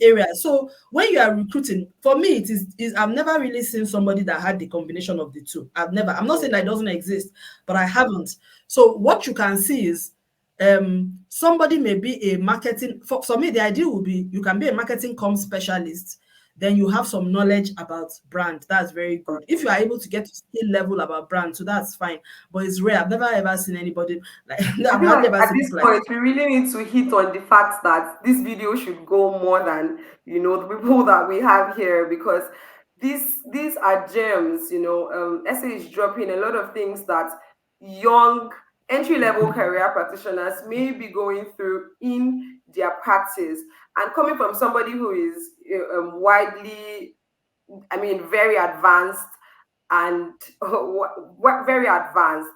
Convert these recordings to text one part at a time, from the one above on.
area. So when you are recruiting, for me, is I've never really seen somebody that had the combination of the two. I've never. I'm not saying that it doesn't exist, but I haven't. So what you can see is somebody may be a marketing, for me the idea would be you can be a marketing specialist, then you have some knowledge about brand. That's very good. If you are able to get to skill level about brand, so that's fine. But it's rare. I've never ever seen anybody like I I've feel hardly like ever at seen this people like point we really need to hit on the fact that this video should go more than the people that we have here, because these are gems. SA is dropping a lot of things that young entry level career practitioners may be going through in their practice, and coming from somebody who is widely, I mean, very advanced and very advanced.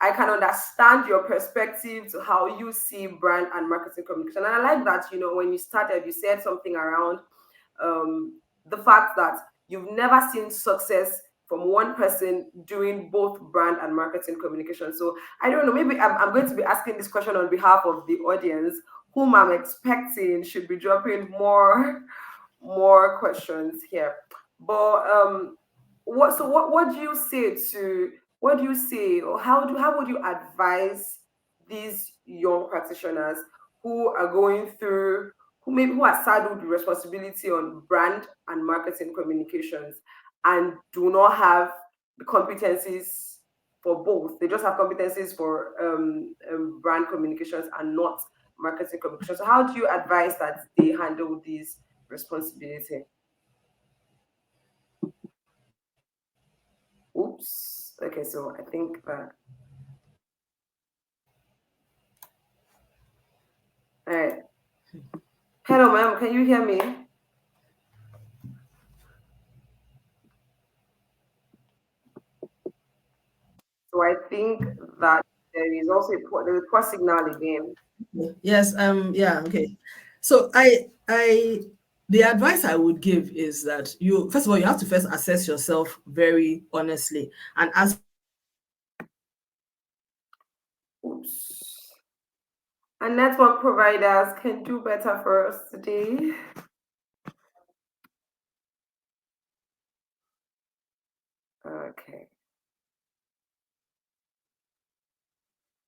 I can understand your perspective to how you see brand and marketing communication. And I like that, when you started, you said something around the fact that you've never seen success from one person doing both brand and marketing communication. So I don't know, maybe I'm going to be asking this question on behalf of the audience, whom I'm expecting should be dropping more questions here. But what do you say to what do you say, or how would you advise these young practitioners who are going through, who are saddled with responsibility on brand and marketing communications and do not have the competencies for both? They just have competencies for brand communications and not marketing communications. So how do you advise that they handle these responsibility? Oops. Okay, so I think that. All right. Hello, ma'am. Can you hear me? So I think that there is also there is poor signal again. yes, yeah, okay. So I the advice I would give is that you first of all you have to first assess yourself very honestly and ask. Oops. And network providers can do better for us today. Okay.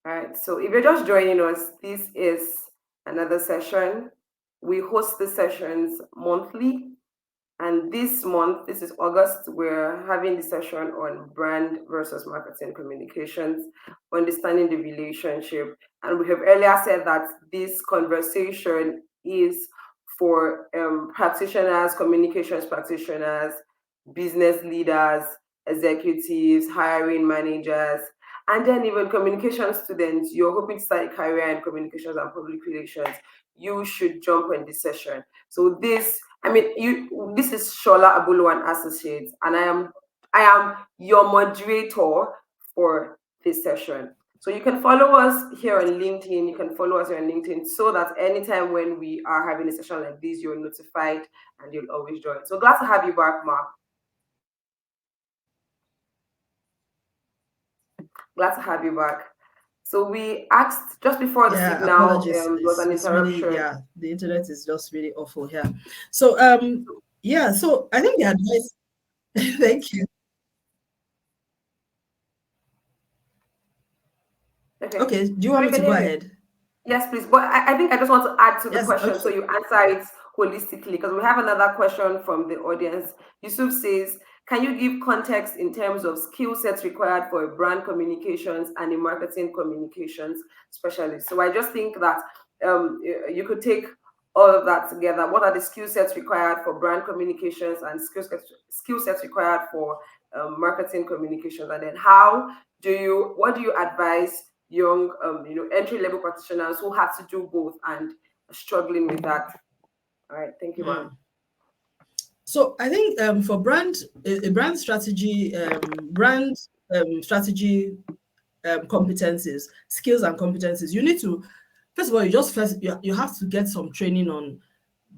All right. So if you're just joining us, this is another session. We host the sessions monthly. And this month, this is August, we're having the session on brand versus marketing communications, understanding the relationship. And we have earlier said that this conversation is for practitioners, communications practitioners, business leaders, executives, hiring managers, and then even communication students. You're hoping to start a career in communications and public relations, you should jump on this session. So this is Sola Abulu and Associates, and I am your moderator for this session. So you can follow us here on LinkedIn. You can follow us here on LinkedIn so that anytime when we are having a session like this, you're notified and you'll always join. So glad to have you back, Mark. Glad to have you back. So we asked just before the Yeah, signal, apologies. there was an It's really, interruption. yeah, the internet is just really awful here. So yeah, so I think the advice thank you. Okay. Okay, do you So want you me to can go hear me? ahead? Yes, please. But I think I just want to add to the Yes, question so okay. you answer it holistically, because we have another question from the audience. Yusuf says, can you give context in terms of skill sets required for a brand communications and a marketing communications specialist? So I just think that you could take all of that together. What are the skill sets required for brand communications and skill sets required for marketing communications? And then what do you advise young, entry level practitioners who have to do both and are struggling with that? All right, thank you, ma'am. So I think for a brand strategy, competencies, skills and competencies, you need to first of all you have to get some training on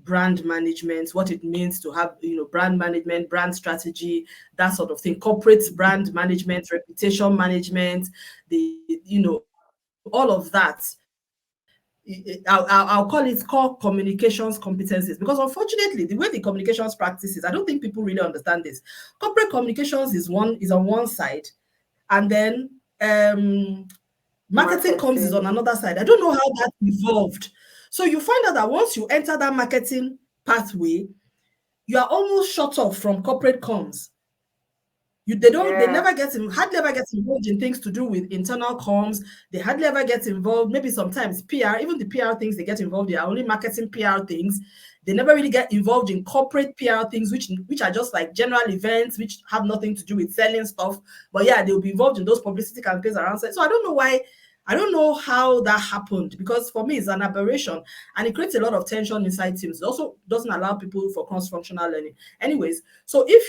brand management, what it means to have brand management, brand strategy, that sort of thing, corporate brand management, reputation management, the all of that. I'll call it core communications competencies, because unfortunately the way the communications practices, I don't think people really understand this. Corporate communications is on one side, and then marketing comms is on Marketing. another side. I don't know how that evolved. So you find out that once you enter that marketing pathway, you are almost shut off from corporate comms. They Yeah. never hardly ever get involved in things to do with internal comms. They hardly ever get involved. Maybe sometimes PR, even the PR things they get involved, they are only marketing PR things. They never really get involved in corporate PR things, which are just like general events, which have nothing to do with selling stuff. But yeah, they'll be involved in those publicity campaigns around. So I don't know why. I don't know how that happened, because for me it's an aberration, and it creates a lot of tension inside teams. It also doesn't allow people for cross-functional learning. Anyways, so if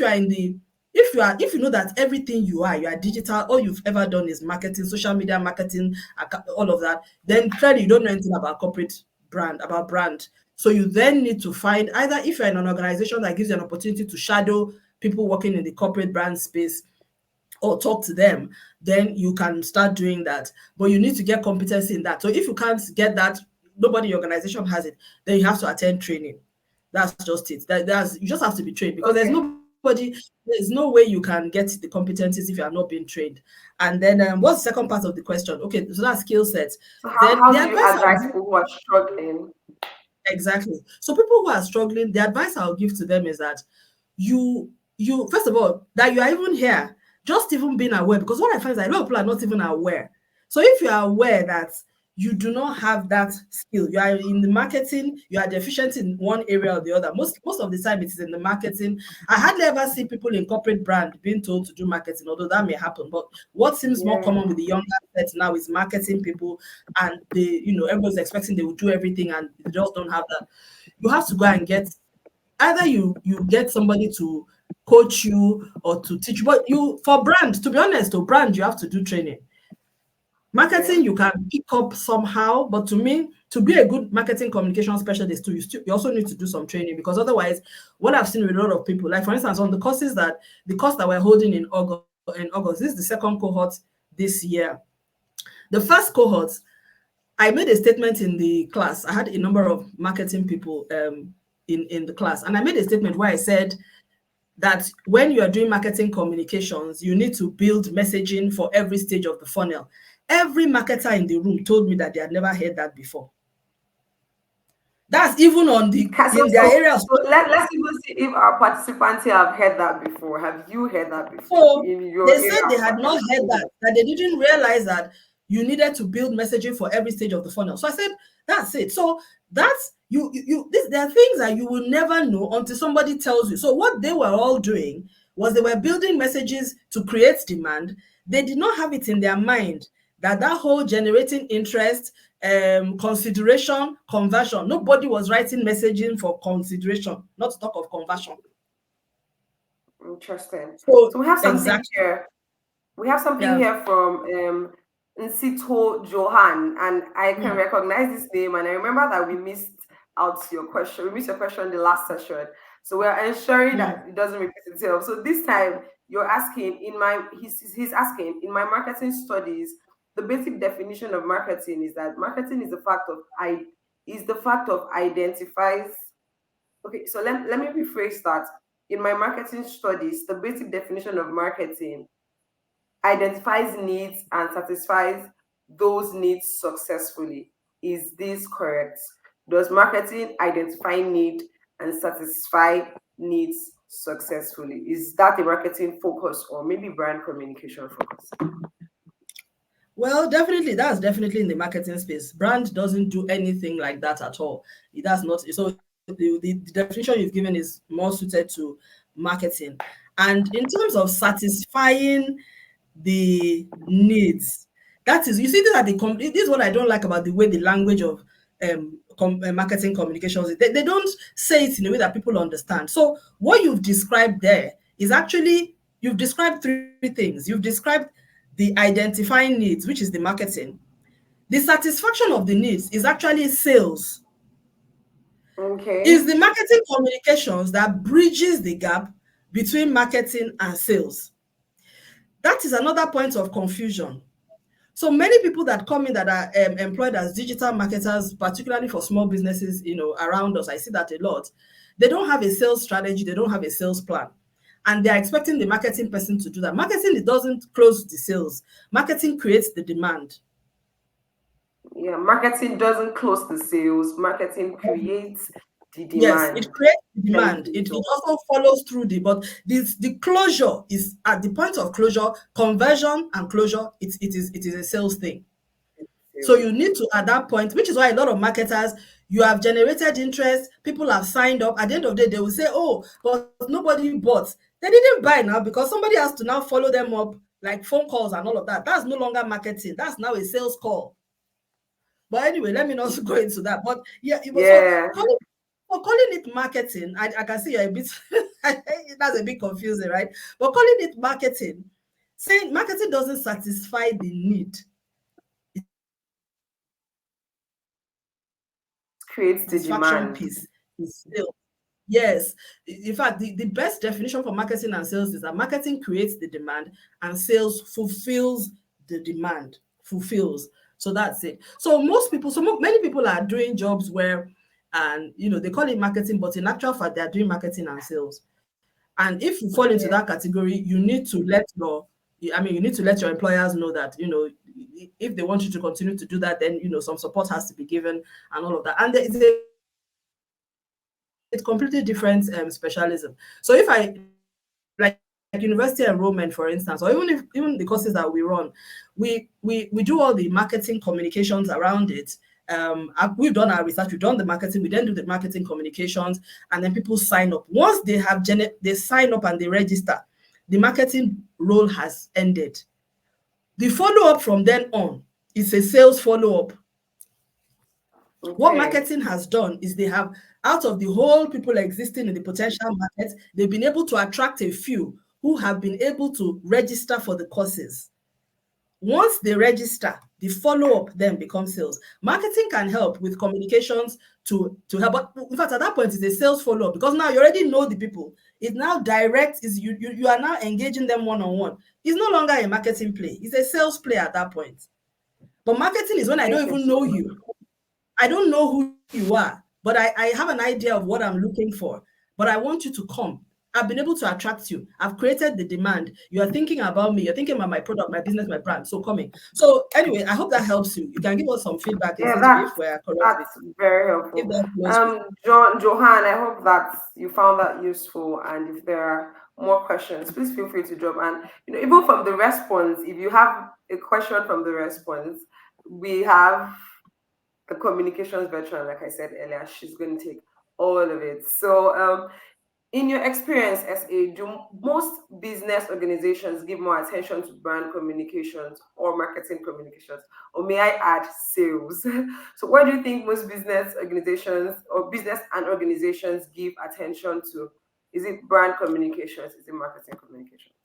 you know that everything you are digital, all you've ever done is marketing, social media marketing, all of that, then clearly you don't know anything about brand. So you then need to find, either if you're in an organization that gives you an opportunity to shadow people working in the corporate brand space or talk to them, then you can start doing that. But you need to get competency in that. So if you can't get that, nobody in your organization has it, then you have to attend training. That's just it. That's you just have to be trained, because Okay. there's no way you can get the competencies if you are not being trained. And then what's the second part of the question? Okay, so that's skill sets. So Then how the do you advice I'll advise give, people who are struggling? exactly. So people who are struggling, the advice I'll give to them is that you first of all, that you are even here, just even being aware, because what I find is that a lot of people are not even aware. So if you are aware that you do not have that skill, you are in the marketing, you are deficient in one area or the other. Most of the time it is in the marketing. I hardly ever see people in corporate brand being told to do marketing, although that may happen. But what seems more Yeah. common with the younger set now is marketing people, and everyone's expecting they will do everything, and they just don't have that. You have to go and get, either you get somebody to coach you or to teach you. But you, for brand, to be honest, to brand, you have to do training. Okay. Marketing you can pick up somehow, but to me, to be a good marketing communication specialist too, you also need to do some training, because otherwise, what I've seen with a lot of people, like for instance, on the course that we're holding in August, this is the second cohort this year. The first cohort, I made a statement in the class. I had a number of marketing people in the class, and I made a statement where I said that when you are doing marketing communications, you need to build messaging for every stage of the funnel. Every marketer in the room told me that they had never heard that before. That's even So, in their areas. let's even see if our participants here have heard that before. Have you heard that before So in your they area said they of had not heard participation? that they didn't realize that you needed to build messaging for every stage of the funnel. So I said, that's it. So that's there are things that you will never know until somebody tells you. So what they were all doing was they were building messages to create demand. They did not have it in their mind that whole generating interest, consideration, conversion. Nobody was writing messaging for consideration, not to talk of conversion. Interesting. So So we have something exactly. here. We have something Yeah. here from Nsito Johan, and I can Mm, recognize this name. And I remember that we missed out your question. We missed your question in the last session, so we're ensuring that mm. it doesn't repeat itself. So this time, you're asking he's asking, in my marketing studies, the basic definition of marketing is that marketing is the fact of identifies. Okay, so let me rephrase that. In my marketing studies, the basic definition of marketing identifies needs and satisfies those needs successfully. Is this correct? Does marketing identify need and satisfy needs successfully? Is that a marketing focus or maybe brand communication focus? Well, definitely, that's definitely in the marketing space. Brand doesn't do anything like that at all. It does not. So the definition you've given is more suited to marketing. And in terms of satisfying the needs, that is, you see, this is what I don't like about the way the language of marketing communications is. They don't say it in a way that people understand. So what you've described there is actually, you've described three things. You've described the identifying needs, which is the marketing. The satisfaction of the needs is actually sales. Is Okay. the marketing communications that bridges the gap between marketing and sales. That is another point of confusion. So many people that come in that are employed as digital marketers, particularly for small businesses, around us, I see that a lot. They don't have a sales strategy. They don't have a sales plan. And they are expecting the marketing person to do that. Marketing, it doesn't close the sales. Marketing creates the demand. Yeah, marketing doesn't close the sales, marketing creates the Yes, it demand. creates the Thank demand. you, It John. also follows through but the closure is at the point of closure, conversion and closure, it is a sales thing. So Sales. you need to, at that point, which is why a lot of marketers, you have generated interest, people have signed up. At the end of the day, they will say, oh, but nobody bought. They didn't buy now because somebody has to now follow them up, like phone calls and all of that. That's no longer marketing. That's now a sales call. But anyway, let me not go into that. But yeah, it was so Yeah, calling it marketing. I can see you're a bit that's a bit confusing, right? But calling it marketing, saying marketing doesn't satisfy the need. creates the Satisfaction demand. piece is sales. Yes. In fact, the best definition for marketing and sales is that marketing creates the demand and sales fulfills the demand. Fulfills. So that's it. So many people are doing jobs where, and they call it marketing, but in actual fact, they are doing marketing and sales. And if you fall into that Yeah, category, you need to let your employers know that, if they want you to continue to do that, then some support has to be given and all of that. And it's a completely different specialism. So if I like university enrollment, for instance, or even the courses that we run, we do all the marketing communications around it. We've done our research, we've done the marketing, we then do the marketing communications, and then people sign up. Once they sign up and they register, the marketing role has ended. The follow-up from then on is a sales follow-up. What marketing okay. has done is they have, out of the whole people existing in the potential market, they've been able to attract a few who have been able to register for the courses. Once they register, the follow-up then becomes sales. Marketing can help with communications to help, but in fact, at that point, it's a sales follow-up because now you already know the people. It's now direct, is you are now engaging them one-on-one. It's no longer a marketing play, it's a sales play at that point. But marketing is when I Thank don't you even so know much. you. I don't know who you are, but I have an idea of what I'm looking for. But I want you to come. I've been able to attract you. I've created the demand. You are thinking about me. You're thinking about my product, my business, my brand. So coming. So anyway, I hope that helps you. You can give us some feedback, Yeah, essentially, if we're correct with that's very if helpful. that flows with you. Johan, I hope that you found that useful. And if there are more questions, please feel free to drop. And even from the response, if you have a question from the response, we have the communications veteran, like I said earlier. She's going to take all of it. So, in your experience as do most business organizations give more attention to brand communications or marketing communications, or may I add sales? So, what do you think most business organizations or business and organizations give attention to? Is it brand communications? Is it marketing communications?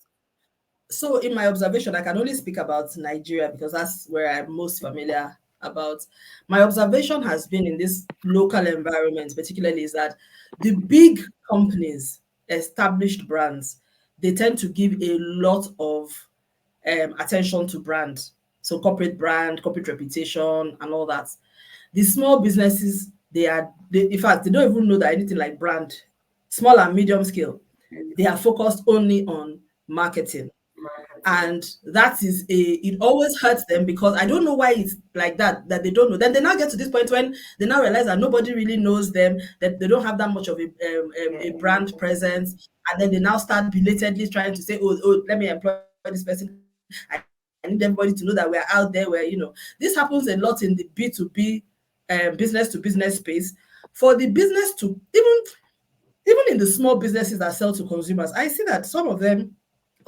So in my observation, I can only speak about Nigeria because that's where I'm most familiar about. My observation has been in this local environment, particularly, is that the big companies, established brands, they tend to give a lot of attention to brand. So corporate brand, corporate reputation, and all that. The small businesses, in fact, they don't even know that anything like brand, small and medium scale, they are focused only on marketing. Marketing. And that is it always hurts them because I don't know why it's like that they don't know. Then they now get to this point when they now realize that nobody really knows them, that they don't have that much of Yeah. a brand presence, and then they now start belatedly trying to say, oh, let me employ this person. I need everybody to know that we're out there. This happens a lot in the B2B business to business space. For the business to even in the small businesses that sell to consumers, I see that some of them,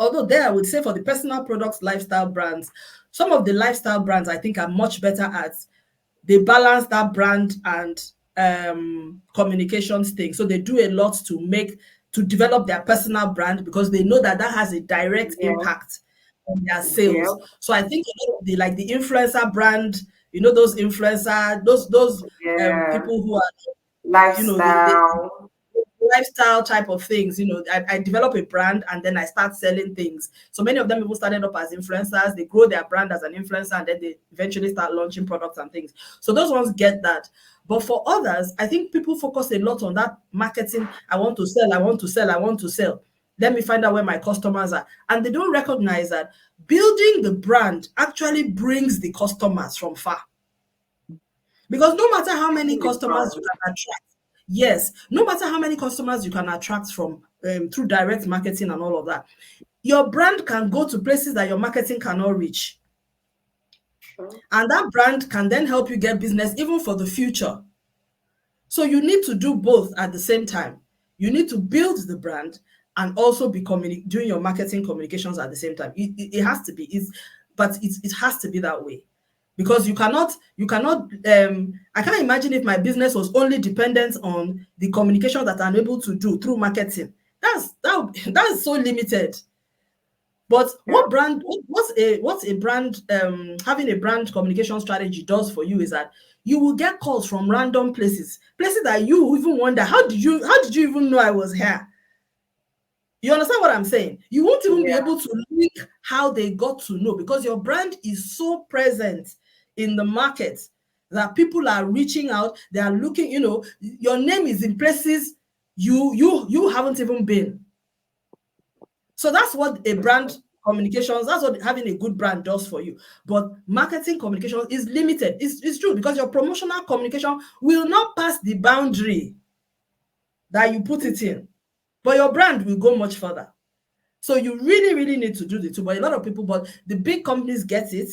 although there I would say for the personal products, lifestyle brands, some of the lifestyle brands I think are much better at, they balance that brand and communications thing. So they do a lot to develop their personal brand because they know that that has a direct Yeah. impact on their Yeah. sales. So I think a lot of the influencer brand, those influencer, those Yeah. people who are, they Lifestyle. lifestyle type of things. I develop a brand and then I start selling things. So many of them people started up as influencers. They grow their brand as an influencer and then they eventually start launching products and things. So those ones get that. But for others, I think people focus a lot on that marketing. I want to sell, I want to sell, I want to sell. Let me find out where my customers are. And they don't recognize that building the brand actually brings the customers from far. Because no matter how many In the customers you brand. can attract, yes, no matter how many customers you can attract from through direct marketing and all of that, your brand can go to places that your marketing cannot reach. Sure. And that brand can then help you get business even for the future. So you need to do both at the same time. You need to build the brand and also be doing your marketing communications at the same time. It has to be. It has to be that way, because you cannot. I can't imagine if my business was only dependent on the communication that I'm able to do through marketing. That's so limited. But Yeah. what's a brand having a brand communication strategy does for you is that you will get calls from random places that you even wonder, how did you even know I was here? You understand what I'm saying? You won't even be Yeah. able to link how they got to know, because your brand is so present in the market that people are reaching out, they are looking, your name is in places you haven't even been. So that's what a brand communications, that's what having a good brand does for you. But marketing communication is limited. It's true, because your promotional communication will not pass the boundary that you put it in. But your brand will go much further. So you really, really need to do the two. But a lot of people, but the big companies get it.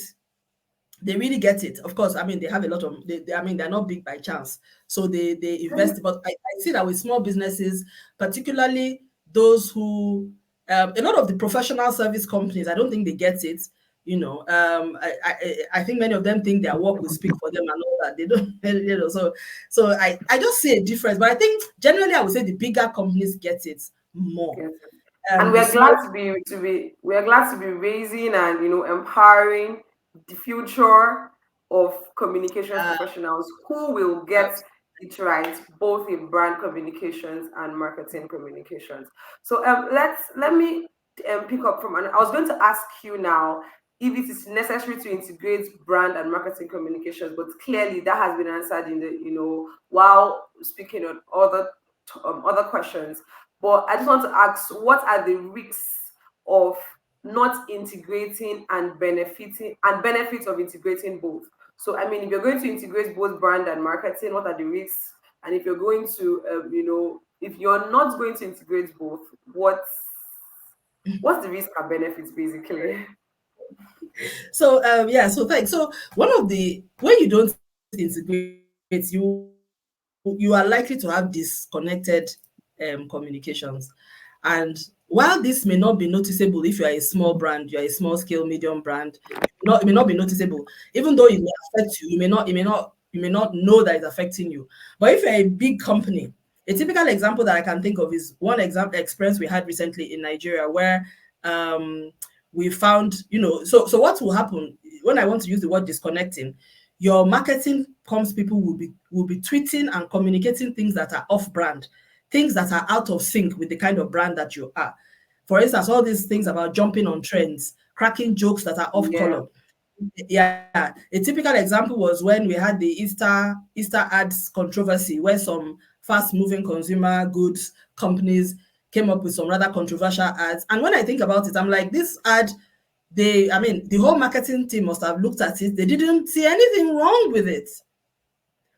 They really get it. Of course, I mean, they have a lot of, I mean, they're not big by chance. So they invest. But I see that with small businesses, particularly those who, a lot of the professional service companies, I don't think they get it. I think many of them think their work will speak for them and all that. They don't, So I just see a difference. But I think generally I would say the bigger companies get it more. Yes. And The we're glad small, we're glad to be raising and empowering the future of communications uh, professionals who will get it right, both in brand communications and marketing communications. So let me pick up from, and I was going to ask you now if it is necessary to integrate brand and marketing communications, but clearly that has been answered in the while speaking on other questions. But I just want to ask, what are the risks of not integrating and benefits of integrating both? So, I mean, if you're going to integrate both brand and marketing, what are the risks? And if you're going to, if you're not going to integrate both, what's the risk and benefits basically? So yeah, so thanks. So one of the when you don't integrate, you are likely to have disconnected communications. And while this may not be noticeable if you are a small brand, you are a small scale medium brand, it may not be noticeable, even though it may affect you. You may not know that it's affecting you. But if you're a big company, a typical example that I can think of is one example experience we had recently in Nigeria, where um we found, so what will happen when I want to use the word disconnecting, your marketing comms people will be tweeting and communicating things that are off brand, things that are out of sync with the kind of brand that you are. For instance, all these things about jumping on trends, cracking jokes that are off Yeah, color. Yeah, a typical example was when we had the Easter ads controversy, where some fast-moving consumer goods companies came up with some rather controversial ads. And when I think about it, I'm like, this ad, I mean, the whole marketing team must have looked at it. They didn't see anything wrong with it.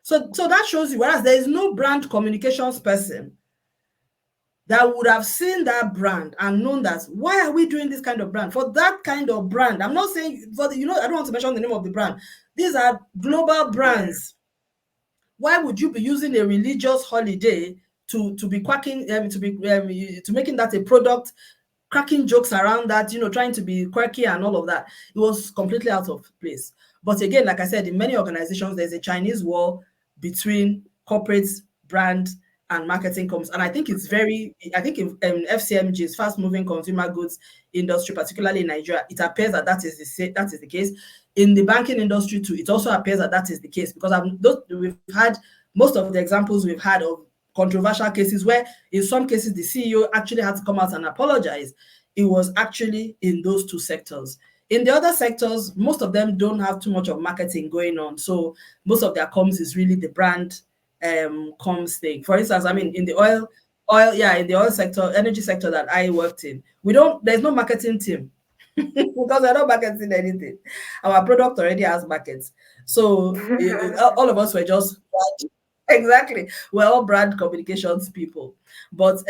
So that shows you, whereas there is no brand communications person that would have seen that brand and known that, why are we doing this kind of brand? For that kind of brand, I'm not saying for the, I don't want to mention the name of the brand. These are global yeah, brands. Why would you be using a religious holiday to be quacking, to making that a product, cracking jokes around that, trying to be quirky and all of that? It was completely out of place. But again, like I said, in many organizations, there's a Chinese wall between corporate brand and marketing comms. And I think I think in FCMG's fast moving consumer goods industry, particularly in Nigeria, it appears that is the case. In the banking industry too, it also appears that is the case, because we've had most of the examples we've had of controversial cases where in some cases the CEO actually had to come out and apologize, it was actually in those two sectors. In the other sectors, most of them don't have too much of marketing going on. So most of their comms is really the brand comms thing. For instance, I mean, in the yeah, in the oil sector, energy sector that I worked in, there's no marketing team because we're not marketing anything. Our product already has markets. So all of us were just exactly. We're all brand communications people. But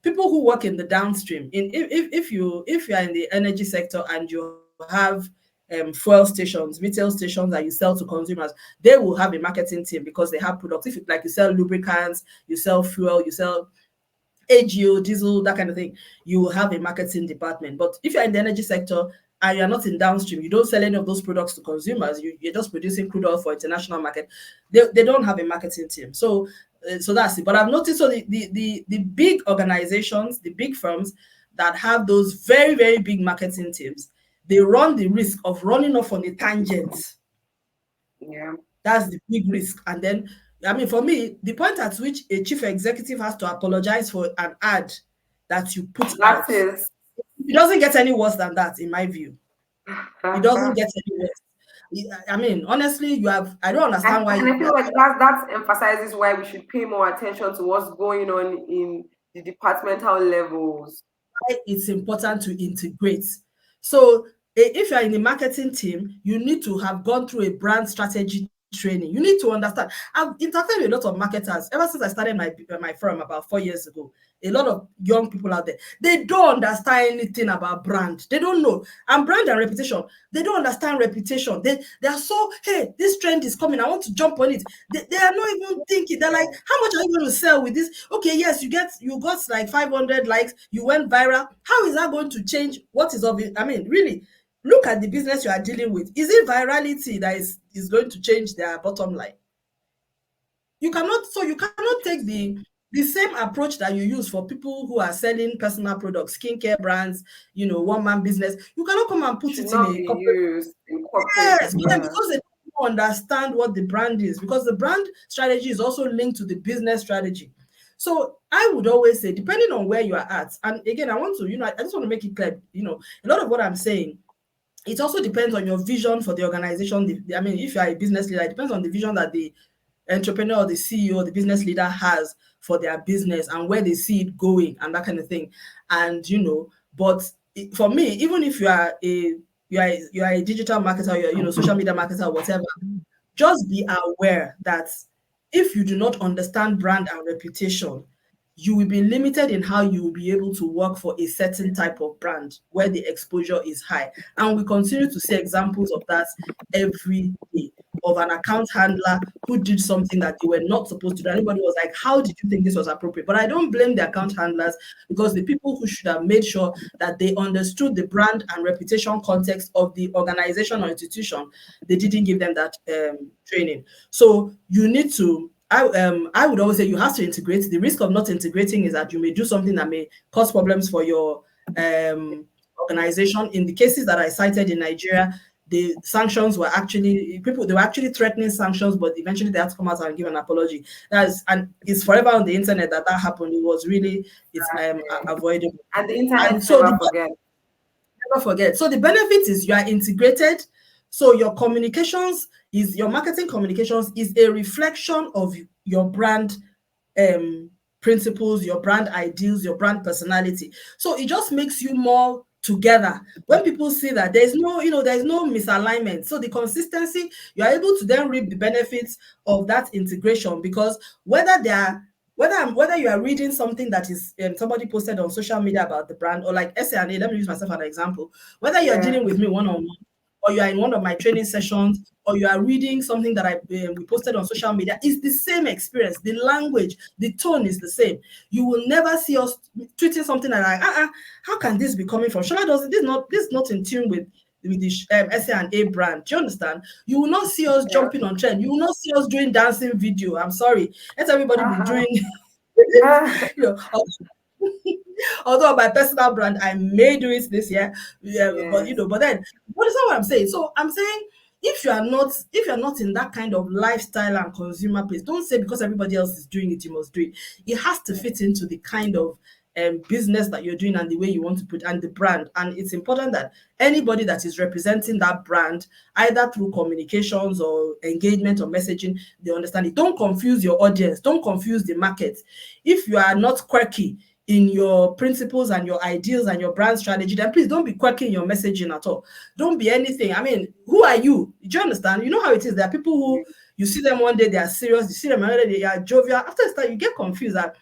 people who work in the downstream, if you are in the energy sector and you have fuel stations, retail stations that you sell to consumers, they will have a marketing team because they have products. If you, like, you sell lubricants, you sell fuel, you sell AGO, diesel, that kind of thing, you will have a marketing department. But if you're in the energy sector and you're not in downstream, you don't sell any of those products to consumers, you're just producing crude oil for international market, they don't have a marketing team. So that's it. But I've noticed, so the big organizations, the big firms that have those very, very big marketing teams, they run the risk of running off on a tangent. Yeah. That's the big risk. And then, I mean, for me, the point at which a chief executive has to apologize for an ad that you put That out, is. it doesn't get any worse than that, in my view. It doesn't get any worse. I mean, honestly, I don't understand why And I feel like that emphasizes why we should pay more attention to what's going on in the departmental levels. it's important to integrate. So if you're in the marketing team, you need to have gone through a brand strategy training. You need to understand. I've interacted with a lot of marketers ever since I started my firm about 4 years ago. A lot of young people out there, they don't understand anything about brand. They don't know. And brand and reputation, they don't understand reputation. They are so, hey, this trend is coming, I want to jump on it. They are not even thinking. They're like, how much are you going to sell with this? Okay, yes, you got like 500 likes, you went viral. How is that going to change what is of it? I mean, really, look at the business you are dealing with. Is it virality that is going to change their bottom line? You cannot take the same approach that you use for people who are selling personal products, skincare brands, one man business. You cannot come and put Should it in not a be corporate. used in corporate. Yes, Yeah. because they don't understand what the brand is, because the brand strategy is also linked to the business strategy. So I would always say, depending on where you are at, and again, I want to, I just want to make it clear, a lot of what I'm saying, it also depends on your vision for the organization. I mean, if you are a business leader, it depends on the vision that the entrepreneur or the CEO or the business leader has for their business and where they see it going and that kind of thing. And but for me, even if you are a digital marketer, you're social media marketer or whatever, just be aware that if you do not understand brand and reputation, you will be limited in how you will be able to work for a certain type of brand where the exposure is high. And we continue to see examples of that every day, of an account handler who did something that they were not supposed to do. Everybody was like, how did you think this was appropriate? But I don't blame the account handlers, because the people who should have made sure that they understood the brand and reputation context of the organization or institution, they didn't give them that training. So you need to, I would always say, you have to integrate. The risk of not integrating is that you may do something that may cause problems for your organization. In the cases that I cited in Nigeria, the sanctions were actually, they were actually threatening sanctions, but eventually they had to come out and give an apology. And it's forever on the internet that happened. It was really, it's avoidable. And the And internet so never forget. never forget. So the benefit is you are integrated. So your marketing communications is a reflection of your brand principles, your brand ideals, your brand personality. So it just makes you more together. When people see that there's no misalignment. So the consistency, you're able to then reap the benefits of that integration, because whether you are reading something that is somebody posted on social media about the brand, or like S&A, let me use myself as an example. Whether you're Yeah. dealing with me one-on-one, or you are in one of my training sessions, or you are reading something that we posted on social media, it's the same experience. The language, the tone is the same. You will never see us tweeting something like, how can this be coming from? Shola does this is not in tune with the S&A brand. Do you understand? You will not see us Yeah. jumping on trend. You will not see us doing dancing video. I'm sorry. Let everybody be doing, you know, although my personal brand, I may do it this year, yeah, Yes. but then what is not what I'm saying? So I'm saying, if you're not in that kind of lifestyle and consumer place, don't say because everybody else is doing it, you must do it. It has to fit into the kind of business that you're doing and the way you want to put and the brand. And it's important that anybody that is representing that brand, either through communications or engagement or messaging, they understand it. Don't confuse your audience. Don't confuse the market. If you are not quirky in your principles and your ideals and your brand strategy, then please don't be quirky in your messaging at all. Don't be anything. I mean, who are you? Do you understand? You know how it is. There are people who you see them one day they are serious, you see them another day they are jovial. After a start, you get confused that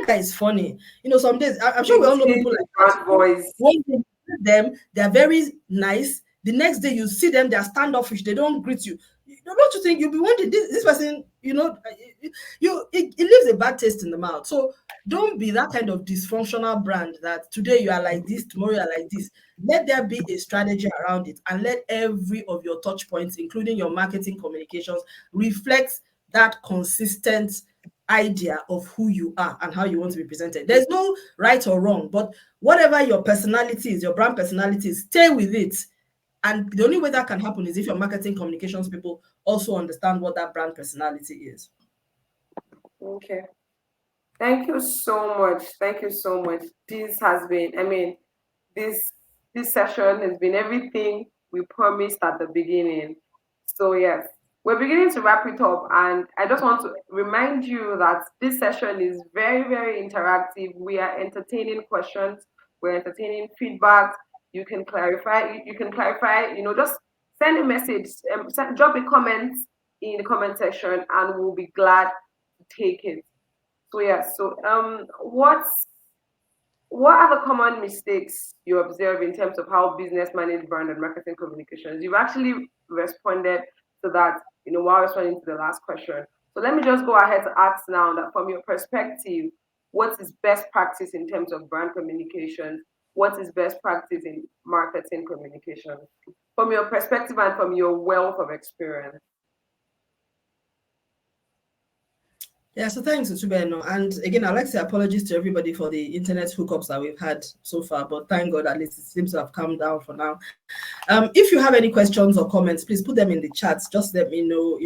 guy is funny. Some days I'm sure we You all know change people the like that. brand voice. One day you see them, they are very nice. The next day you see them, they are standoffish. They don't greet you. Don't you think you'll be wondering this person? It leaves a bad taste in the mouth. So don't be that kind of dysfunctional brand that today you are like this, tomorrow you are like this. Let there be a strategy around it, and let every of your touch points, including your marketing communications, reflect that consistent idea of who you are and how you want to be presented. There's no right or wrong, but whatever your personality is, your brand personality is, stay with it. And the only way that can happen is if your marketing communications people also understand what that brand personality is. Okay. Thank you so much. Thank you so much. This has been, I mean, this this session has been everything we promised at the beginning. So yes, we're beginning to wrap it up, and I just want to remind you that this session is very, very interactive. We are entertaining questions, we're entertaining feedback. You can clarify, just send a message, drop a comment in the comment section, and we'll be glad to take it. So yeah, so what are the common mistakes you observe in terms of how business manage brand and marketing communications? You've actually responded to that, while responding to the last question. So let me just go ahead to ask now that from your perspective, what is best practice in terms of brand communication? What is best practice in marketing communication? From your perspective and from your wealth of experience. Yeah, so thanks, Utubeno. And again, I'd like to say apologies to everybody for the internet hookups that we've had so far, but thank God at least it seems to have calmed down for now. If you have any questions or comments, please put them in the chats. Just let me know,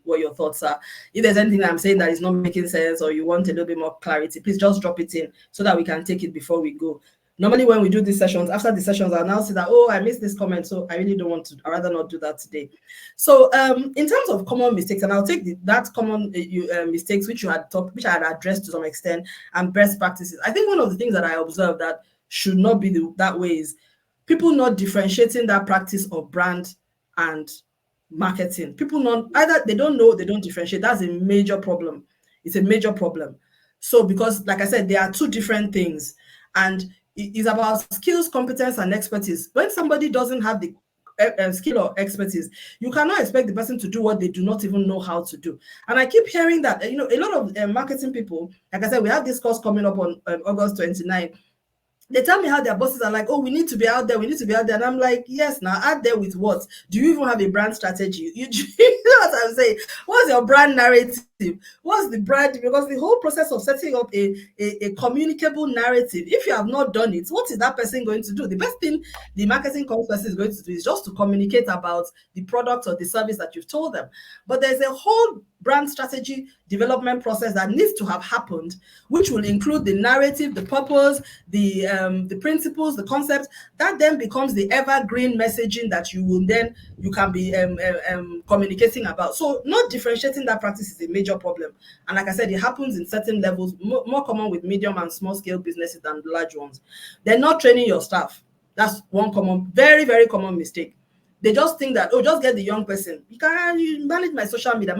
what your thoughts are. If there's anything I'm saying that is not making sense or you want a little bit more clarity, please just drop it in so that we can take it before we go. Normally, when we do these sessions, after the sessions, I'll now see that, I missed this comment, so I really don't want to, I'd rather not do that today. So, in terms of common mistakes, and I'll take that common mistakes which which I had addressed to some extent, and best practices. I think one of the things that I observed that should not be that way is people not differentiating that practice of brand and marketing. People not either they don't know, they don't differentiate. That's a major problem. It's a major problem. So because, like I said, there are two different things, and it's about skills, competence, and expertise. When somebody doesn't have the skill or expertise, you cannot expect the person to do what they do not even know how to do. And I keep hearing that, a lot of marketing people, like I said, we have this course coming up on August 29th. They tell me how their bosses are like, we need to be out there, we need to be out there. And I'm like, yes, now out there with what? Do you even have a brand strategy? You know what I'm saying? What's your brand narrative? What's the brand? Because the whole process of setting up a communicable narrative, if you have not done it, what is that person going to do? The best thing the marketing person is going to do is just to communicate about the product or the service that you've told them. But there's a whole brand strategy development process that needs to have happened, which will include the narrative, the purpose, the principles, the concepts. That then becomes the evergreen messaging that you can be communicating about. So not differentiating that practice is a major problem. And like I said, it happens in certain levels, more common with medium and small scale businesses than large ones. They're not training your staff. That's one common, very, very common mistake. They just think that, just get the young person. You manage my social media,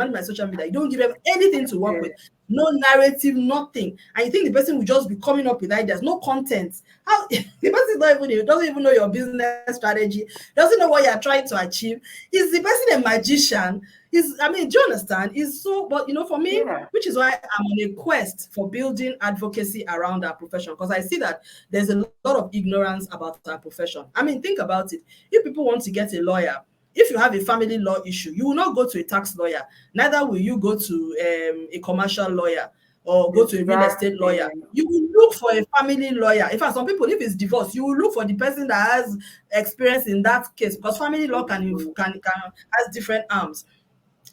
You don't give them anything to work with. No narrative, nothing. And you think the person will just be coming up with ideas, no content. How the person doesn't even know your business strategy, doesn't know what you're trying to achieve. Is the person a magician? Do you understand? Is so, but for me, Yeah. which is why I'm on a quest for building advocacy around our profession, because I see that there's a lot of ignorance about our profession. Think about it. If people want to get a lawyer, if you have a family law issue, you will not go to a tax lawyer, neither will you go to a commercial lawyer. or go to a real estate lawyer. Exactly. You will look for a family lawyer. In fact, some people, if it's divorce, you will look for the person that has experience in that case, because family law Mhm. can has different arms.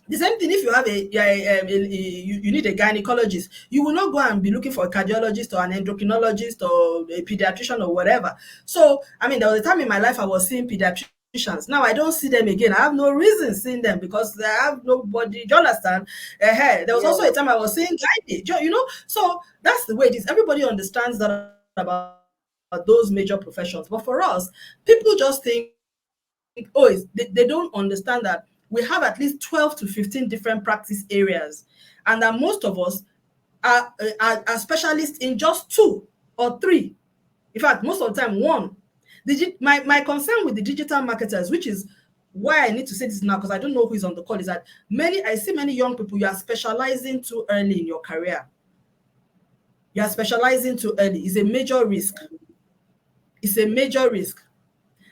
The same thing if you have you need a gynecologist, you will not go and be looking for a cardiologist or an endocrinologist or a pediatrician or whatever. So, I mean, there was a time in my life I was seeing pediatricians. Now I don't see them again. I have no reason seeing them because I have nobody. Do you understand? There was also a Yeah. time I was seeing gynae. So that's the way it is. Everybody understands that about those major professions. But for us, people just think, they don't understand that we have at least 12 to 15 different practice areas, and that most of us are specialists in just two or three. In fact, most of the time, one. My concern with the digital marketers, which is why I need to say this now, because I don't know who is on the call, is that I see many young people, you are specializing too early in your career. You are specializing too early. It's a major risk. It's a major risk.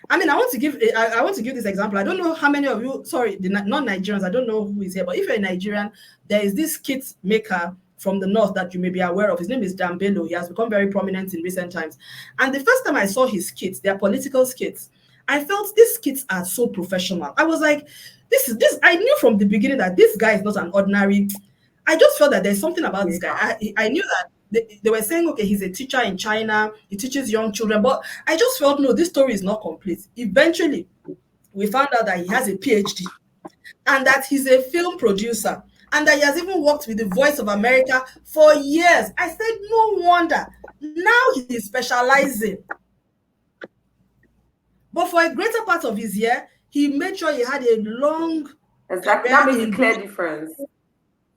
I mean, I want to give this example. I don't know how many of you, sorry, the non-Nigerians, I don't know who is here, but if you're a Nigerian, there is this kit maker from the north that you may be aware of. His name is Dambelo. He has become very prominent in recent times. And the first time I saw his kits, their political skits, I felt these kits are so professional. I was like, this. I knew from the beginning that this guy is not an ordinary. I just felt that there's something about this guy. Yeah. I knew that they were saying, okay, he's a teacher in China, he teaches young children, but I just felt, no, this story is not complete. Eventually, we found out that he has a PhD and that he's a film producer and that he has even worked with the Voice of America for years. I said, no wonder. Now he's specializing. But for a greater part of his year, he made sure he had a long Exactly. That career makes a in clear difference.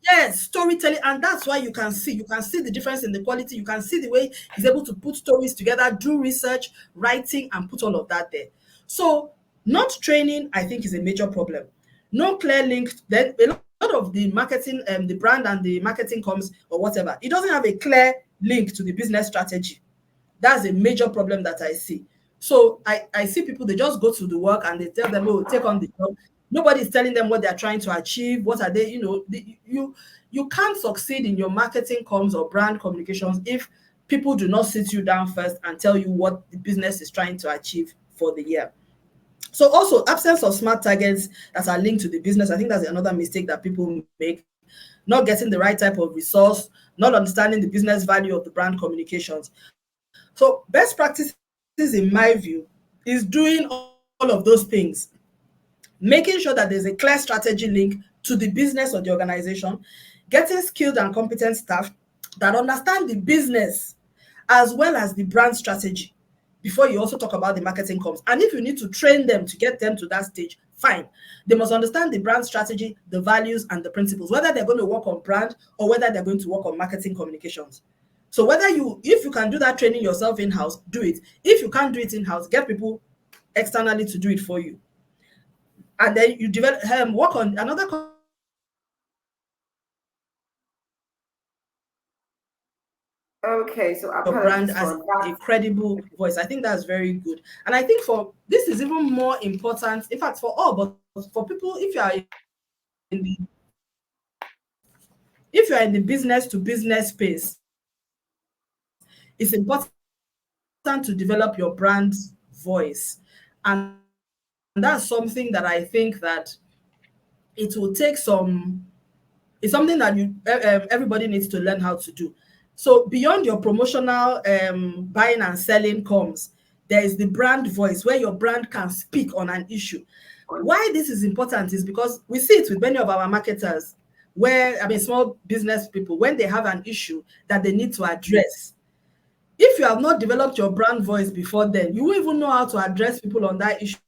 yes, storytelling, and that's why you can see the difference in the quality. You can see the way he's able to put stories together, do research, writing, and put all of that there. So, not training, I think, is a major problem. No clear link. Then a lot of the marketing, the brand and the marketing comes or whatever. It doesn't have a clear link to the business strategy. That's a major problem that I see. So I see people, they just go to the work and they tell them, oh, take on the job. Nobody is telling them what they're trying to achieve. What are they, you can't succeed in your marketing comms or brand communications if people do not sit you down first and tell you what the business is trying to achieve for the year. So also absence of smart targets that are linked to the business. I think that's another mistake that people make. Not getting the right type of resource, not understanding the business value of the brand communications. So best practices, in my view, is doing all of those things, making sure that there's a clear strategy link to the business or the organization, getting skilled and competent staff that understand the business as well as the brand strategy before you also talk about the marketing comms. And if you need to train them to get them to that stage, fine. They must understand the brand strategy, the values, and the principles, whether they're going to work on brand or whether they're going to work on marketing communications. So if you can do that training yourself in-house, do it. If you can't do it in-house, get people externally to do it for you. And then you develop work on another concept that I think is very important Okay, so your brand apologies as for a that. credible voice. I think that's very good. And I think for this is even more important, in fact, for all, but for people, if you are in the business to business space, it's important to develop your brand voice. And that's something that I think that it will take it's something that everybody needs to learn how to do. So beyond your promotional buying and selling comes, there is the brand voice where your brand can speak on an issue. Why this is important is because we see it with many of our marketers, where I mean small business people, when they have an issue that they need to address. If you have not developed your brand voice before then, you won't even know how to address people on that issue.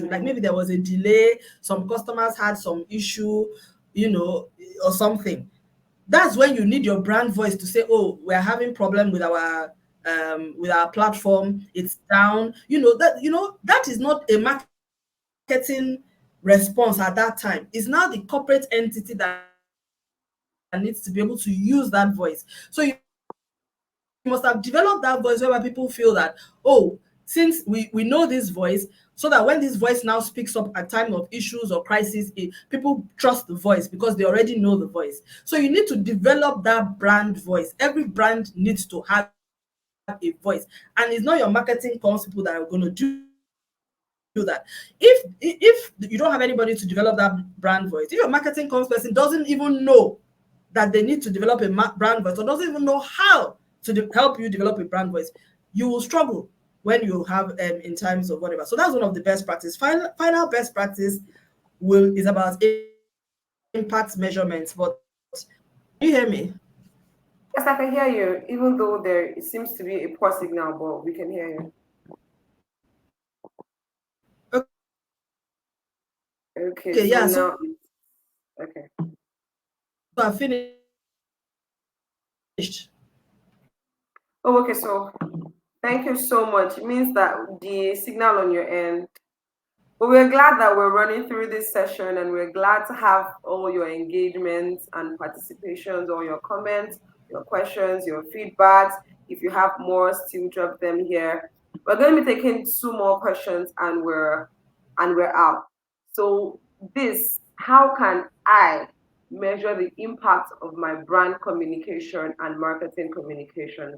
Like maybe there was a Yeah. delay, some customers had some issue, or something. That's when you need your brand voice to say, oh, we're having problem with our platform, it's down. That is not a marketing response at that time. It's now the corporate entity that needs to be able to use that voice. So you must have developed that voice whereby people feel that, oh, this is the voice that I need to use. since we know this voice, so that when this voice now speaks up at time of issues or crisis, people trust the voice because they already know the voice. So you need to develop that brand voice. Every brand needs to have a voice, and it's not your marketing comms people that are going to do that. If you don't have anybody to develop that brand voice, if your marketing comms person doesn't even know that they need to develop a brand voice, or doesn't even know how to help you develop a brand voice, you will struggle when you have in times of whatever. So that's one of the best practice. Final best practice will is about impact measurements. But can you hear me? Yes, I can hear you, even though there it seems to be a poor signal, but we can hear you. Okay, Okay, so yeah. now So it's okay. I finished. Oh, okay, so thank you so much. It means that the signal on your end. But we're glad that we're running through this session, and we're glad to have all your engagements and participations, all your comments, your questions, your feedbacks. If you have more, still drop them here. We're going to be taking two more questions, and we're out. So this, how can I measure the impact of my brand communication and marketing communication?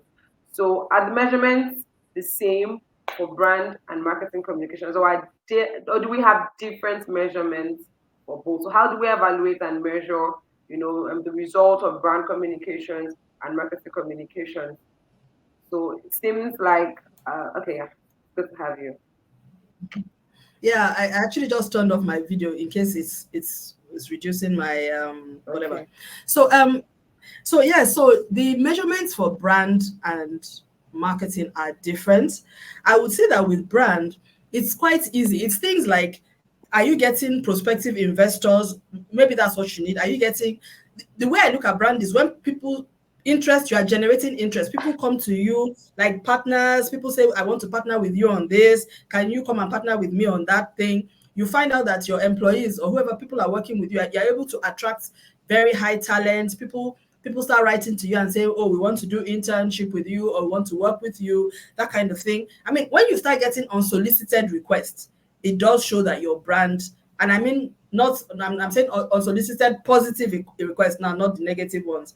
So are the measurements the same for brand and marketing communications, or do we have different measurements for both? So how do we evaluate and measure, the result of brand communications and marketing communications? So it seems like, okay, yeah, good to have you. Yeah, I actually just turned off my video in case it's reducing my whatever. Okay. So so the measurements for brand and marketing are different. I would say that with brand, it's quite easy. It's things like, are you getting prospective investors? Maybe that's what you need. Are you getting the way I look at brand is when people interest, you are generating interest. People come to you like partners. People say, I want to partner with you on this. Can you come and partner with me on that thing? You find out that your employees or whoever people are working with you, you're able to attract very high talent. People start writing to you and saying, oh, we want to do internship with you or want to work with you, that kind of thing. I mean, when you start getting unsolicited requests, it does show that your brand, and I mean, not, I'm saying unsolicited positive requests now, not the negative ones,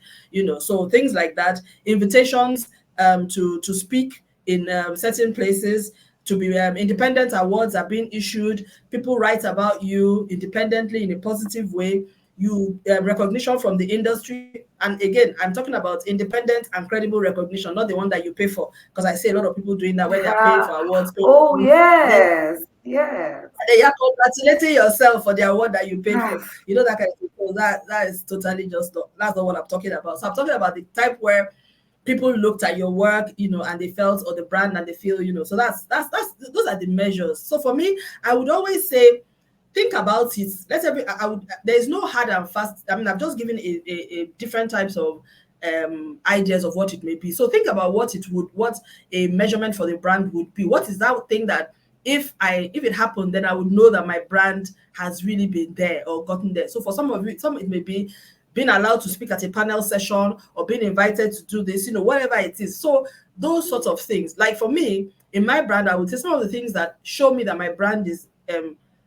so things like that, invitations to speak in certain places, to be independent awards are being issued, people write about you independently in a positive way, you recognition from the industry. And again, I'm talking about independent and credible recognition, not the one that you pay for, because I see a lot of people doing that where they are paying for awards, paying Oh, for, and then yes, yes. you're congratulating yourself for the award that you paid for. Yes. That kind of thing. So that is totally just not, that's not what I'm talking about. So I'm talking about the type where people looked at your work, and they felt, or the brand, and they feel, so that's those are the measures. So for me, I would always say, think about it. I would, there's no hard and fast. I mean, I've just given a different types of ideas of what it may be. So think about what a measurement for the brand would be. What is that thing that if it happened, then I would know that my brand has really been there or gotten there. So for some of it, some it may be being allowed to speak at a panel session or being invited to do this, whatever it is. So those sorts of things. Like for me, in my brand, I would say some of the things that show me that my brand is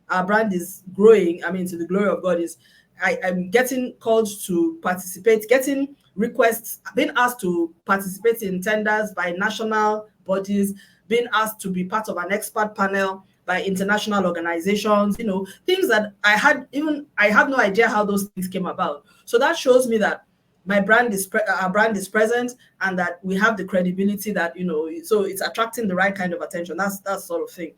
our brand is growing, I mean, to the glory of God, is I'm getting called to participate, getting requests, being asked to participate in tenders by national bodies, being asked to be part of an expert panel by international organizations, things that I have no idea how those things came about. So that shows me that our brand is present, and that we have the credibility that, so it's attracting the right kind of attention. That's that sort of thing.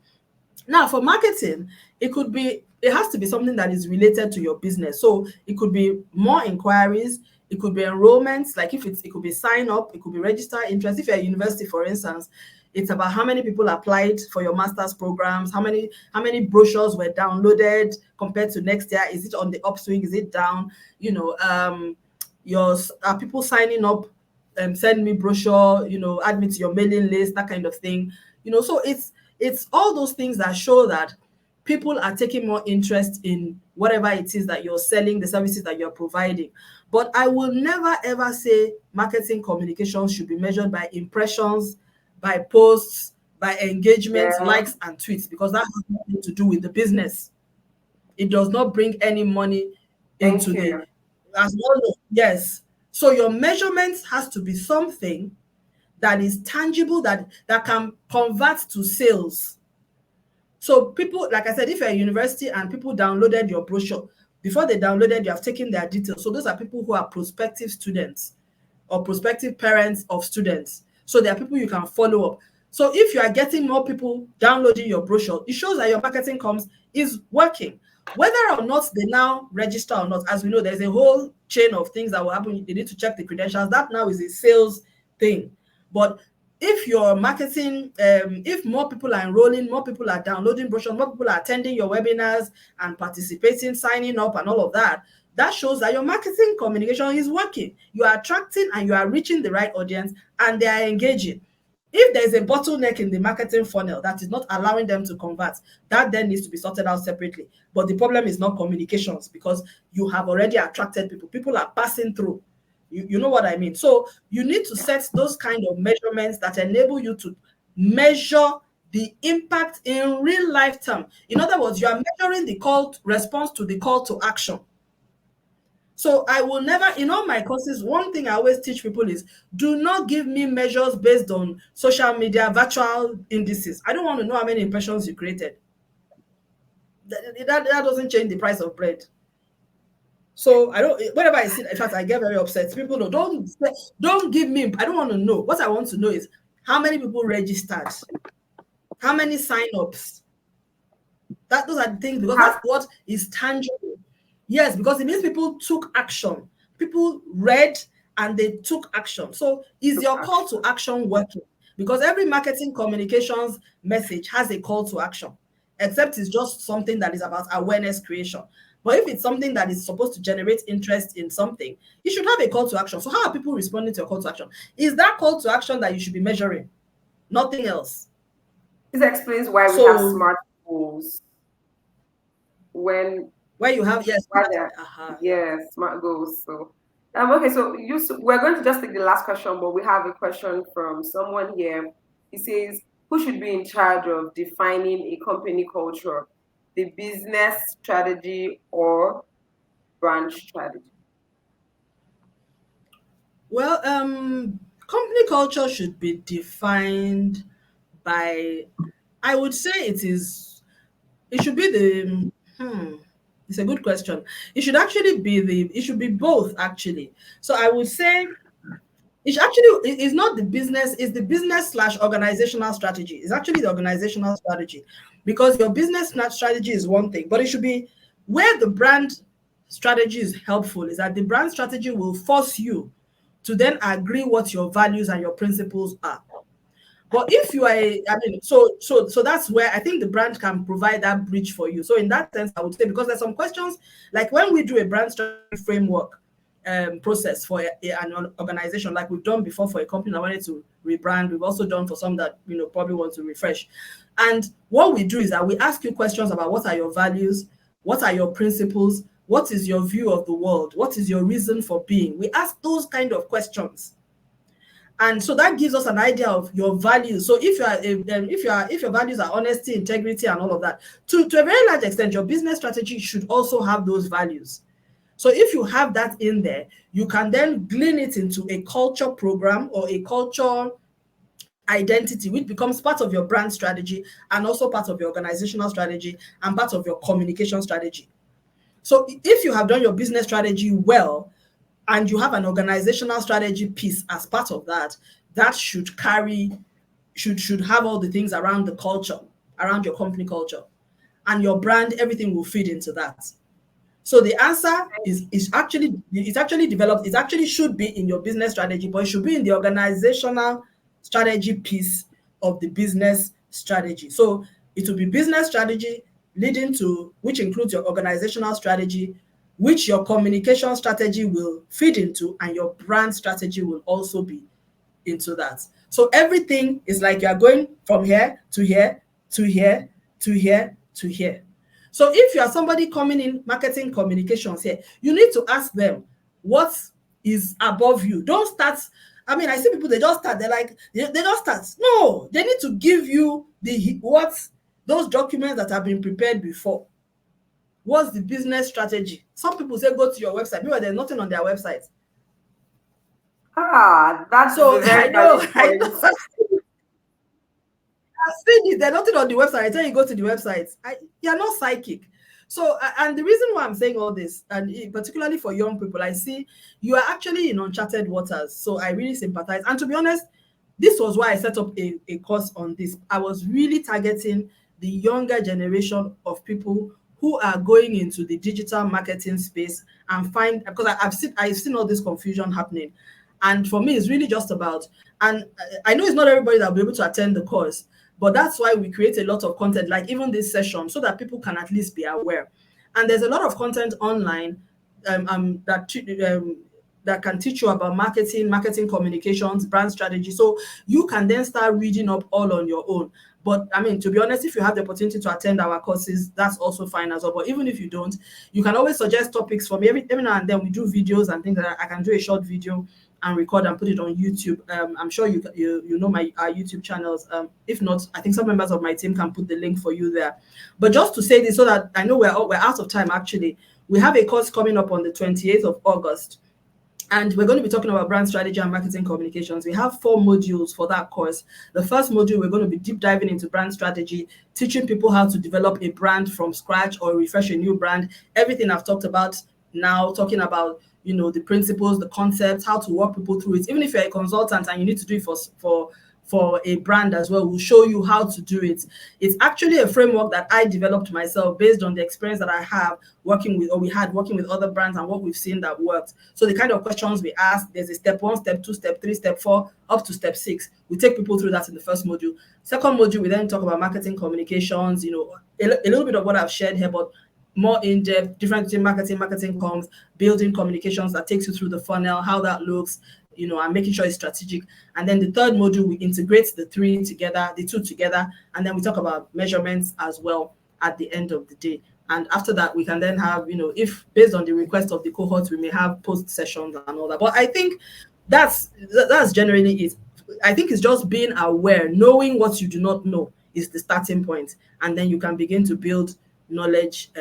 Now, for marketing, it has to be something that is related to your business. So it could be more inquiries, it could be enrollments, like it could be sign up, it could be register interest. If you're a university, for instance, it's about how many people applied for your master's programs, how many brochures were downloaded compared to next year. Is it on the upswing? Is it down? Your are people signing up, send me brochure, add me to your mailing list, that kind of thing. So it's all those things that show that people are taking more interest in whatever it is that you're selling, the services that you're providing. But I will never ever say marketing communications should be measured by impressions, by posts, by engagement, Yeah. likes, and tweets, because that has nothing to do with the business. It does not bring any money Thank into the, you. as well. Yes. So your measurements has to be something that is tangible, that can convert to sales. So people, like I said, if you're a university and people downloaded your brochure, before they downloaded, you have taken their details. So those are people who are prospective students or prospective parents of students. So there are people you can follow up. So if you are getting more people downloading your brochure, it shows that your marketing comms is working. Whether or not they now register or not, as we know, there's a whole chain of things that will happen. They need to check the credentials. That now is a sales thing. But if your marketing, if more people are enrolling, more people are downloading brochures, more people are attending your webinars and participating, signing up and all of that, that shows that your marketing communication is working. You are attracting and you are reaching the right audience, and they are engaging. If there's a bottleneck in the marketing funnel that is not allowing them to convert, that then needs to be sorted out separately. But the problem is not communications, because you have already attracted people. People are passing through. You know what I mean? So you need to set those kind of measurements that enable you to measure the impact in real life term. In other words, you are measuring the response to the call to action. So I will never, in all my courses, one thing I always teach people is, do not give me measures based on social media, virtual indices. I don't want to know how many impressions you created. That doesn't change the price of bread. So I don't, whenever I see, in fact, I get very upset. People know, don't give me, I don't want to know. What I want to know is how many people registered, how many sign-ups. Those are the things, You because have that's what is tangible. Yes, because it means people took action. People read and they took action. So is to your call to action. action working? Because every marketing communications message has a call to action, except it's just something that is about awareness creation. But if it's something that is supposed to generate interest in something, you should have a call to action. So how are people responding to your call to action? Is that call to action that you should be measuring, nothing else. This explains why we have So smart goals. When where you have, yes, why they're yeah, smart goals. So okay, so we're going to just take the last question, but we have a question from someone here. He says, who should be in charge of defining a company culture? The business strategy or brand strategy? well, company culture should be defined by, I would say it should be it's a good question. It should be both actually. So I would say it's not the business, it's the business slash organizational strategy. It's actually the organizational strategy, because your business strategy is one thing, but it should be where the brand strategy is helpful is that the brand strategy will force you to then agree what your values and your principles are. But if you are I mean, so that's where I think the brand can provide that bridge for you. So in that sense, I would say, because there's some questions, like when we do a brand strategy framework process for an organization, like we've done before for a company that wanted to rebrand. We've also done for some that probably want to refresh. And what we do is that we ask you questions about what are your values, what are your principles, what is your view of the world, what is your reason for being. We ask those kind of questions, and so that gives us an idea of your values. So if your values are honesty, integrity, and all of that, to a very large extent, your business strategy should also have those values. So if you have that in there, you can then glean it into a culture program or a culture identity, which becomes part of your brand strategy and also part of your organizational strategy and part of your communication strategy. So if you have done your business strategy well, and you have an organizational strategy piece as part of that, that should have all the things around the culture, around your company culture, and your brand, everything will feed into that. So the answer is actually, it's actually developed, it actually should be in your business strategy, but it should be in the organizational strategy piece of the business strategy. So it will be business strategy leading to, which includes your organizational strategy, which your communication strategy will feed into, and your brand strategy will also be into that. So everything is like you are going from here to here to here to here to here. So if you are somebody coming in marketing communications here, you need to ask them what is above you. Don't start. I mean, I see people, they just start, they're like, they just start. No, they need to give you the what, those documents that have been prepared before. What's the business strategy? Some people say go to your website. Meanwhile, there's nothing on their website. That is So a I very know, valid I point. know. I've seen it. There's nothing on the website. I tell you, go to the website. You're not psychic. So, and the reason why I'm saying all this, and particularly for young people, I see you are actually in uncharted waters. So I really sympathize. And to be honest, this was why I set up a course on this. I was really targeting the younger generation of people who are going into the digital marketing space and find, because I've seen all this confusion happening. And for me, it's really just about, and I know it's not everybody that will be able to attend the course, but that's why we create a lot of content, like even this session, so that people can at least be aware. And there's a lot of content online that can teach you about marketing communications, brand strategy. So you can then start reading up all on your own. But I mean, to be honest, if you have the opportunity to attend our courses, that's also fine as well. But even if you don't, you can always suggest topics for me. Every now and then we do videos and things like that. I can do a short video and record and put it on YouTube. I'm sure you know my our YouTube channels. If not, I think some members of my team can put the link for you there. But just to say this, so that I know we're out of time. Actually, we have a course coming up on the 28th of August. And we're going to be talking about brand strategy and marketing communications. We have 4 modules for that course. The first module, we're going to be deep diving into brand strategy, teaching people how to develop a brand from scratch or refresh a new brand. Everything I've talked about now, talking about the principles, the concepts, how to walk people through it. Even if you're a consultant and you need to do it for a brand as well, we'll show you how to do it. It's actually a framework that I developed myself based on the experience that I have working with other brands and what we've seen that worked. So the kind of questions we ask, there's a step 1, step 2, step 3, step 4, up to step 6. We take people through that in the first module. Second module, we then talk about marketing communications, a little bit of what I've shared here, but more in-depth, difference between marketing comms, building communications that takes you through the funnel, how that looks, and making sure it's strategic. And then the third module, we integrate the two together, and then we talk about measurements as well at the end of the day. And after that, we can then have, if based on the request of the cohort, we may have post sessions and all that. But I think that's generally it. I think it's just being aware, knowing what you do not know is the starting point, and then you can begin to build knowledge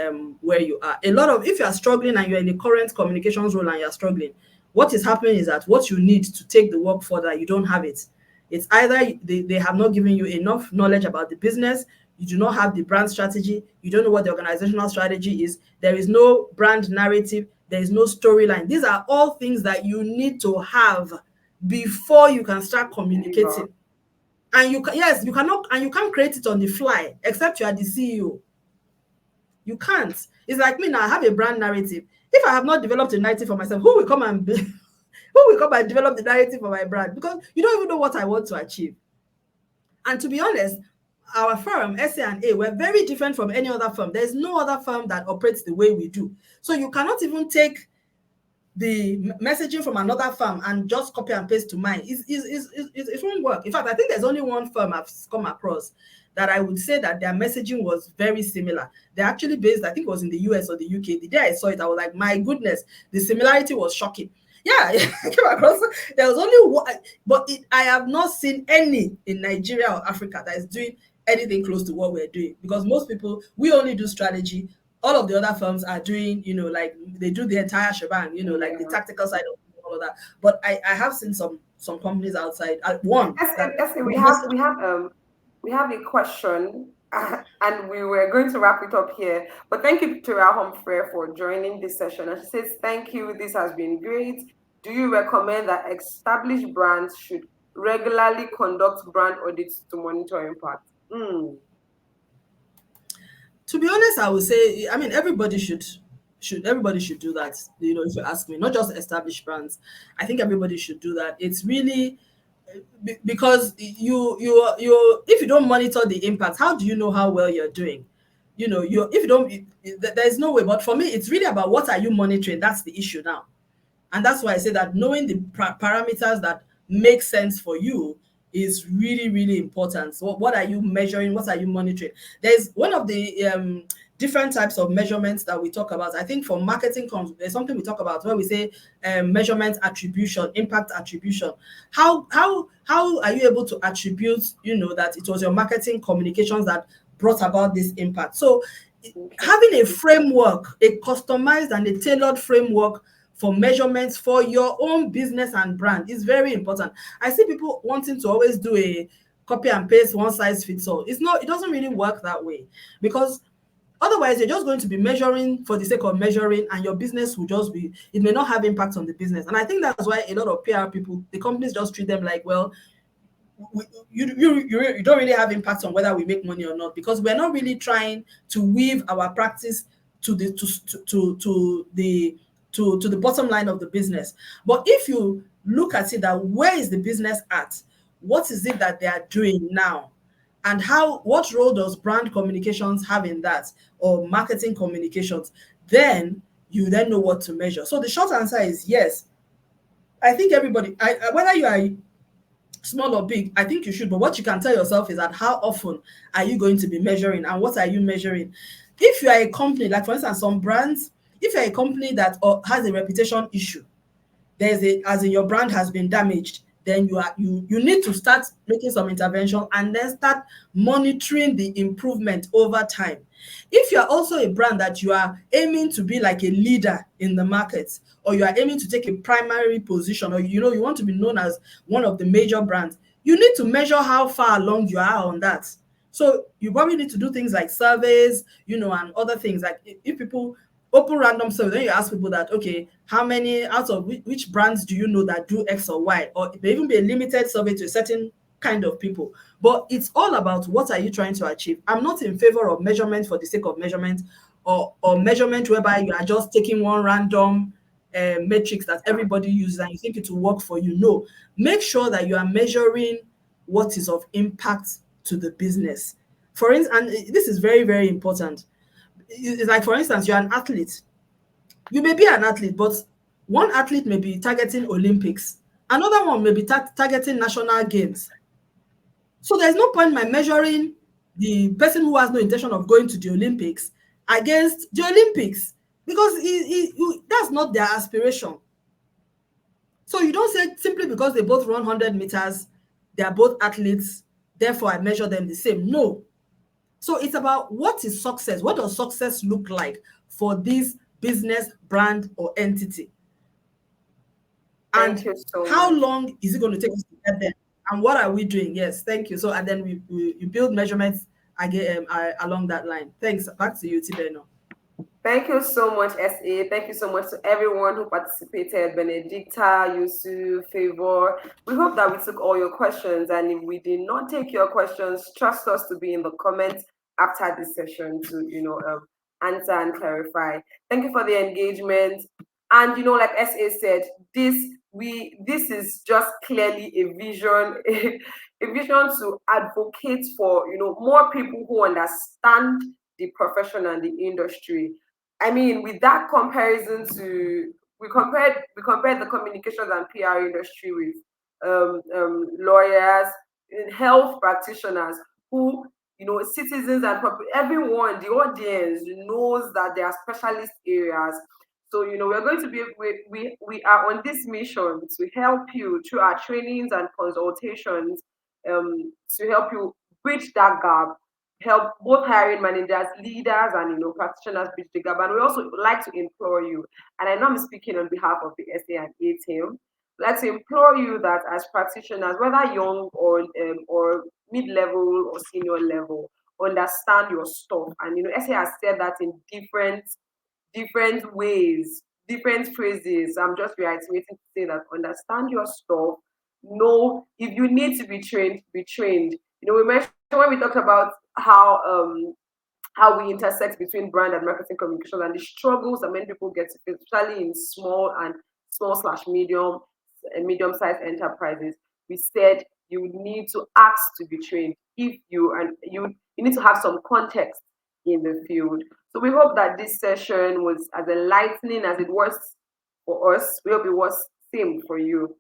where you are. If you are struggling and you're in the current communications role and you're struggling, what is happening is that what you need to take the work further, you don't have it. It's either they have not given you enough knowledge about the business, you do not have the brand strategy, you don't know what the organizational strategy is, there is no brand narrative, there is no storyline. These are all things that you need to have before you can start communicating. And you cannot, and you can't create it on the fly except you are the CEO. You can't. It's like me now, I have a brand narrative. If I have not developed a narrative for myself, who will come and develop the narrative for my brand? Because you don't even know what I want to achieve. And to be honest, our firm, SA&A, we're very different from any other firm. There's no other firm that operates the way we do. So you cannot even take the messaging from another firm and just copy and paste to mine. It won't work. In fact, I think there's only one firm I've come across that I would say that their messaging was very similar. They're actually based, I think it was in the US or the UK. The day I saw it, I was like, my goodness, the similarity was shocking. Yeah, I came across, there was only one, but I have not seen any in Nigeria or Africa that is doing anything close to what we're doing, because most people, we only do strategy. All of the other firms are doing, like they do the entire shebang, like the tactical side of all of that. But I have seen some companies outside. One that Esther, we have a question, and we were going to wrap it up here. But thank you, Victoria Humphrey, for joining this session. And she says, "Thank you. This has been great. Do you recommend that established brands should regularly conduct brand audits to monitor impact?" To be honest, I would say, I mean, everybody should do that. If you ask me, not just established brands. I think everybody should do that. It's really because you if you don't monitor the impact, how do you know how well you're doing? You if you don't, there's no way. But for me, it's really about what are you monitoring. That's the issue now. And that's why I say that knowing the parameters that make sense for you is really, really important. So what are you measuring? What are you monitoring? There's one of the different types of measurements that we talk about. I think for marketing there's something we talk about where we say measurement attribution, impact attribution. How are you able to attribute, that it was your marketing communications that brought about this impact? So Okay. having a framework, a customized and a tailored framework for measurements for your own business and brand is very important. I see people wanting to always do a copy and paste, one size fits all. It doesn't really work that way, because otherwise you're just going to be measuring for the sake of measuring, and your business will just be, it may not have impact on the business. And I think that's why a lot of PR people, the companies just treat them like, well, you don't really have impact on whether we make money or not, because we're not really trying to weave our practice to the to the bottom line of the business. But if you look at it, that where is the business at, what is it that they are doing now, and what role does brand communications have in that, or marketing communications, then you then know what to measure. So the short answer is yes. I think everybody, whether you are small or big, I think you should. But what you can tell yourself is that how often are you going to be measuring, and what are you measuring? If you are a company, like for instance, some brands, if you're a company that has a reputation issue, as in your brand has been damaged, then you need to start making some intervention and then start monitoring the improvement over time. If you are also a brand that you are aiming to be like a leader in the market, or you are aiming to take a primary position, or you want to be known as one of the major brands, you need to measure how far along you are on that. So you probably need to do things like surveys, and other things. Like if people open random survey, then you ask people that, okay, how many out of which brands do you know that do X or Y? Or it may even be a limited survey to a certain kind of people. But it's all about what are you trying to achieve. I'm not in favor of measurement for the sake of measurement, or measurement whereby you are just taking one random matrix that everybody uses and you think it will work for you. No, make sure that you are measuring what is of impact to the business. For instance, and this is very, very important. It's like, for instance, you're an athlete. You may be an athlete, but one athlete may be targeting Olympics, another one may be targeting national games. So there's no point in my measuring the person who has no intention of going to the Olympics against the Olympics, because that's not their aspiration. So you don't say simply because they both run 100 meters, they are both athletes, therefore I measure them the same. No. So it's about what is success? What does success look like for this business, brand, or entity? Thank And you so how much. long is it going to take us to get there? And what are we doing? Yes, thank you. So, and then you build measurements again, along that line. Thanks. Back to you, Tibeno. Thank you so much, SA. Thank you so much to everyone who participated. Benedicta, Yusuf, Favor. We hope that we took all your questions. And if we did not take your questions, trust us to be in the comments after this session to, answer and clarify. Thank you for the engagement. And like SA said, this is just clearly a vision, a vision to advocate for more people who understand the profession and the industry. I mean, with that comparison to we compared the communications and PR industry with lawyers, health practitioners, who citizens and everyone, the audience knows that there are specialist areas. So we're going to be we are on this mission to help you through our trainings and consultations, to help you bridge that gap, help both hiring managers, leaders, and practitioners bridge the gap. And we also would like to implore you, and I know I'm speaking on behalf of the SA&A team, like to implore you that as practitioners, whether young or mid-level or senior level, understand your stuff. And SA has said that in different ways, different phrases. I'm just reiterating to say that understand your stuff. Know if you need to be trained, be trained. We mentioned when we talked about how we intersect between brand and marketing communication and the struggles that many people get to face, especially in small slash medium-sized enterprises. We said you need to ask to be trained if you need to have some context in the field. So we hope that this session was as enlightening as it was for us. We hope it was same for you.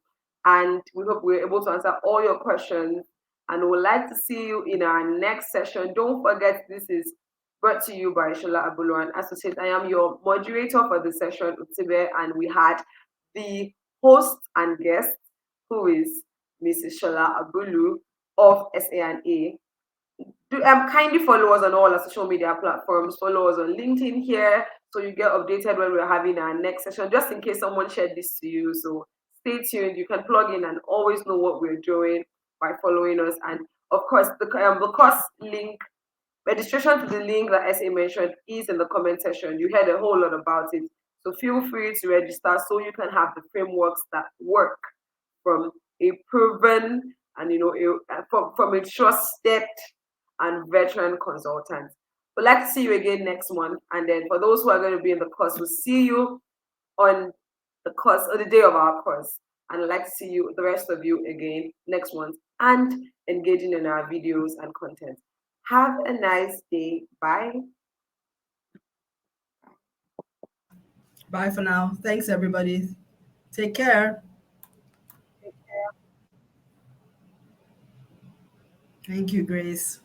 And we hope we were able to answer all your questions. And we would like to see you in our next session. Don't forget, this is brought to you by Shola Abulu and Associate. I am your moderator for the session, Utibe, and we had the host and guest, who is Mrs. Shola Abulu of SANA. Do kindly follow us on all our social media platforms. Follow us on LinkedIn here, so you get updated when we're having our next session. Just in case someone shared this to you, so stay tuned. You can plug in and always know what we're doing by following us. And of course, the course link, registration to the link that SA mentioned, is in the comment section. You heard a whole lot about it, so feel free to register so you can have the frameworks that work from a proven and from a trusted and veteran consultant. We'd like to see you again next month. And then for those who are going to be in the course, we'll see you on the course or the day of our course. And I'd like to see you, the rest of you, again next month and engaging in our videos and content. Have a nice day. Bye. Bye for now. Thanks, everybody. Take care. Thank you, Grace.